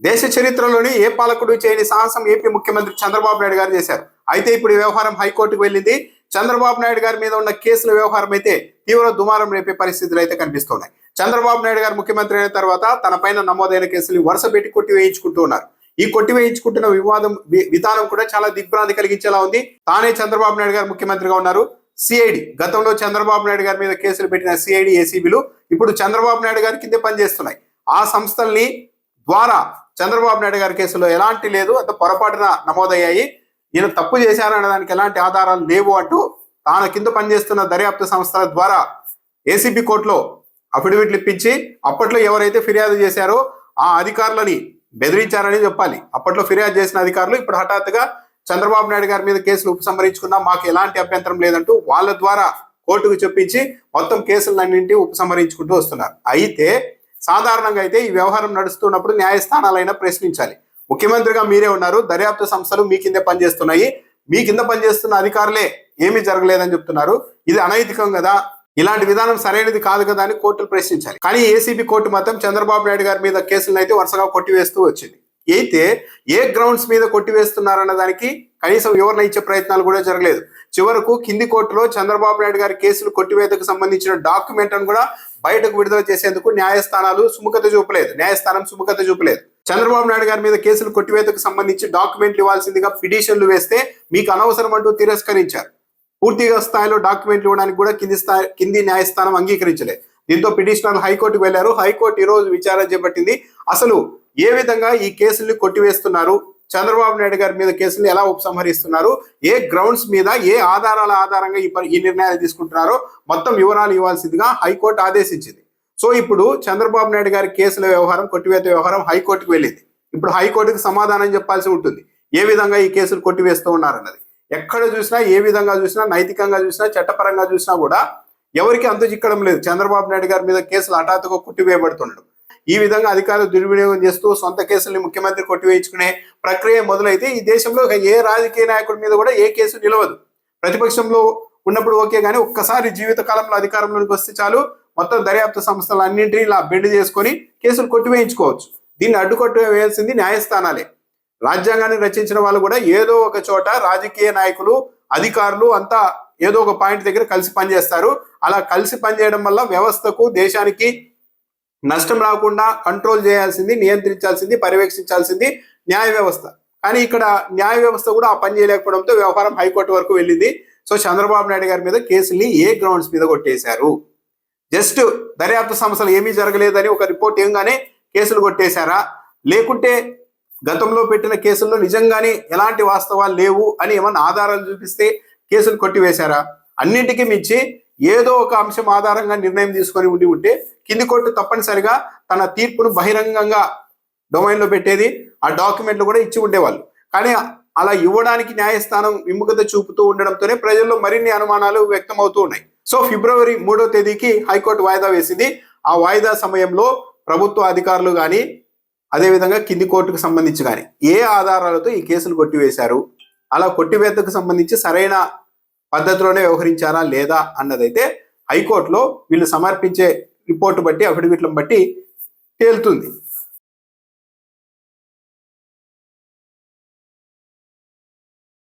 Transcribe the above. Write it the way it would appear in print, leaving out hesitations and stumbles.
దేశ చరిత్రలోని ఏ పాలకుడు చేయని సాహసం ఏపీ ముఖ్యమంత్రి చంద్రబాబు నాయుడు గారు చేశారు. అయితే ఇప్పుడు ఈ వ్యవహారం హైకోర్టుకు వెళ్ళింది. చంద్రబాబు నాయుడు గారి మీద ఉన్న కేసుల వ్యవహారం అయితే తీవ్ర దుమారం రేపే పరిస్థితులు అయితే కనిపిస్తున్నాయి. చంద్రబాబు నాయుడు గారు ముఖ్యమంత్రి అయిన తర్వాత తన పైన నమోదైన కేసులు వరుస పెట్టి కొట్టివేయించుకుంటూ ఉన్నారు. ఈ కొట్టివేయించుకుంటున్న విధానం కూడా చాలా దిగ్భ్రాంతి కలిగించేలా ఉంది. తానే చంద్రబాబు నాయుడు గారు ముఖ్యమంత్రిగా ఉన్నారు. సిఐడి గతంలో చంద్రబాబు నాయుడు గారి మీద కేసులు పెట్టిన సిఐడి ఏసీబీలు ఇప్పుడు చంద్రబాబు నాయుడు గారి కిందే పనిచేస్తున్నాయి. ఆ సంస్థల్ని ద్వారా చంద్రబాబు నాయుడు గారి కేసులో ఎలాంటి లేదు, అంత పొరపాటున నమోదయ్యాయి, ఈయన తప్పు చేశారనే దానికి ఎలాంటి ఆధారాలు లేవు అంటూ తాను కింద పనిచేస్తున్న దర్యాప్తు సంస్థల ద్వారా ఏసీబీ కోర్టులో అఫిడవిట్లు ఇప్పించి అప్పట్లో ఎవరైతే ఫిర్యాదు చేశారో ఆ అధికారులని బెదిరించారని చెప్పాలి. అప్పట్లో ఫిర్యాదు చేసిన అధికారులు ఇప్పుడు హఠాత్తుగా చంద్రబాబు నాయుడు గారి మీద కేసులు ఉపసంహరించుకున్నా మాకు ఎలాంటి అభ్యంతరం లేదంటూ వాళ్ళ ద్వారా కోర్టుకు చెప్పించి మొత్తం కేసులన్నింటి ఉపసంహరించుకుంటూ వస్తున్నారు. అయితే సాధారణంగా అయితే ఈ వ్యవహారం నడుస్తున్నప్పుడు న్యాయస్థానాలైనా ప్రశ్నించాలి. ముఖ్యమంత్రిగా మీరే ఉన్నారు, దర్యాప్తు సంస్థలు మీ కిందే పనిచేస్తున్నాయి, మీ కింద పనిచేస్తున్న అధికారులే ఏమీ జరగలేదని చెప్తున్నారు, ఇది అనైతికం కదా, ఇలాంటి విధానం సరైనది కాదు కదా అని కోర్టులు ప్రశ్నించాలి. కానీ ఏసీబీ కోర్టు మాత్రం చంద్రబాబు నాయుడు గారి మీద కేసులను అయితే వరుసగా కొట్టివేస్తూ వచ్చింది. అయితే ఏ గ్రౌండ్స్ మీద కొట్టివేస్తున్నారన్న దానికి కనీసం వివరణ ఇచ్చే ప్రయత్నాలు కూడా జరగలేదు. చివరకు కింది కోర్టులో చంద్రబాబు నాయుడు గారి కేసులు కొట్టివేతకు సంబంధించిన డాక్యుమెంట్ను కూడా బయటకు విడుదల చేసేందుకు న్యాయస్థానం సుముఖత చూపలేదు. చంద్రబాబు నాయుడు గారి మీద కేసులు కొట్టివేతకు సంబంధించి డాక్యుమెంట్లు ఇవ్వాల్సిందిగా పిటిషన్లు వేస్తే మీకు అనవసరం అంటూ తిరస్కరించారు. పూర్తిగా స్థాయిలో డాక్యుమెంట్లు ఇవ్వడానికి కూడా కింది న్యాయస్థానం అంగీకరించలేదు. దీంతో పిటిషనర్లు హైకోర్టుకు వెళ్లారు. హైకోర్టు ఈ రోజు విచారణ చేపట్టింది. అసలు ఏ విధంగా ఈ కేసుల్ని కొట్టివేస్తున్నారు, చంద్రబాబు నాయుడు గారి మీద కేసులు ఎలా ఉపసంహరిస్తున్నారు, ఏ గ్రౌండ్స్ మీద ఏ ఆధారాల ఆధారంగా ఈ నిర్ణయాలు తీసుకుంటున్నారో మొత్తం వివరాలు ఇవ్వాల్సిందిగా హైకోర్టు ఆదేశించింది. సో ఇప్పుడు చంద్రబాబు నాయుడు గారి కేసుల వ్యవహారం, కొట్టివేత వ్యవహారం హైకోర్టుకు వెళ్ళింది. ఇప్పుడు హైకోర్టుకు సమాధానం చెప్పాల్సి ఉంటుంది, ఏ విధంగా ఈ కేసులు కొట్టివేస్తూ ఉన్నారన్నది. ఎక్కడ చూసినా, ఏ విధంగా చూసినా, నైతికంగా చూసినా, చట్టపరంగా చూసినా కూడా ఎవరికి అంత చిక్కడం లేదు. చంద్రబాబు నాయుడు గారి మీద కేసులు హఠాత్తుగా కొట్టివేయబడుతుండడం, ఈ విధంగా అధికారులు దుర్వినియోగం చేస్తూ సొంత కేసుల్ని ముఖ్యమంత్రి కొట్టివేయించుకునే ప్రక్రియ మొదలైతే ఈ దేశంలో ఏ రాజకీయ నాయకుడి మీద కూడా ఏ కేసు నిలవదు. ప్రతిపక్షంలో ఉన్నప్పుడు ఓకే, కానీ ఒక్కసారి జీవితకాలంలో అధికారంలోకి వస్తే చాలు మొత్తం దర్యాప్తు సంస్థలు అన్నింటినీ ఇలా బెండ్ చేసుకొని కేసులు కొట్టివేయించుకోవచ్చు. దీన్ని అడ్డుకొట్టివేయాల్సింది న్యాయస్థానాలే. రాజ్యాంగాన్ని రచించిన వాళ్ళు కూడా ఏదో ఒక చోట రాజకీయ నాయకులు, అధికారులు అంతా ఏదో ఒక పాయింట్ దగ్గర కలిసి పనిచేస్తారు. అలా కలిసి పనిచేయడం వల్ల వ్యవస్థకు, దేశానికి నష్టం రాకుండా కంట్రోల్ చేయాల్సింది, నియంత్రించాల్సింది, పర్యవేక్షించాల్సింది న్యాయ వ్యవస్థ. కానీ ఇక్కడ న్యాయ వ్యవస్థ కూడా ఆ పని చేయలేకపోవడంతో వ్యవహారం హైకోర్టు వరకు వెళ్ళింది. సో చంద్రబాబు నాయుడు గారి మీద కేసుల్ని ఏ గ్రౌండ్స్ మీద కొట్టేశారు? జస్ట్ దర్యాప్తు సంస్థలు ఏమీ జరగలేదని ఒక రిపోర్ట్ ఏంగానే కేసులు కొట్టేశారా, లేకుంటే గతంలో పెట్టిన కేసుల్లో నిజంగానే ఎలాంటి వాస్తవాలు లేవు అని ఏమన్నా ఆధారాలు చూపిస్తే కేసులు కొట్టివేశారా? అన్నింటికీ మించి ఏదో ఒక అంశం ఆధారంగా నిర్ణయం తీసుకొని ఉంటే కింది కోర్టు తప్పనిసరిగా తన తీర్పును బహిరంగంగా డొమైన్లో పెట్టేది, ఆ డాక్యుమెంట్లు కూడా ఇచ్చి ఉండేవాళ్ళు. కానీ అలా ఇవ్వడానికి న్యాయస్థానం విముఖత చూపుతూ ఉండడంతోనే ప్రజల్లో మరిన్ని అనుమానాలు వ్యక్తమవుతూ ఉన్నాయి. సో ఫిబ్రవరి 3వ తేదీకి హైకోర్టు వాయిదా వేసింది. ఆ వాయిదా సమయంలో ప్రభుత్వ అధికారులు కానీ, అదేవిధంగా కింది కోర్టుకు సంబంధించి కానీ ఏ ఆధారాలతో ఈ కేసులు కొట్టివేశారు, అలా కొట్టివేతకు సంబంధించి సరైన పద్ధతిలోనే వ్యవహరించారా లేదా అన్నదైతే హైకోర్టులో వీళ్ళు సమర్పించే రిపోర్టు బట్టి, అఫిడవిట్లను బట్టి తేలుతుంది.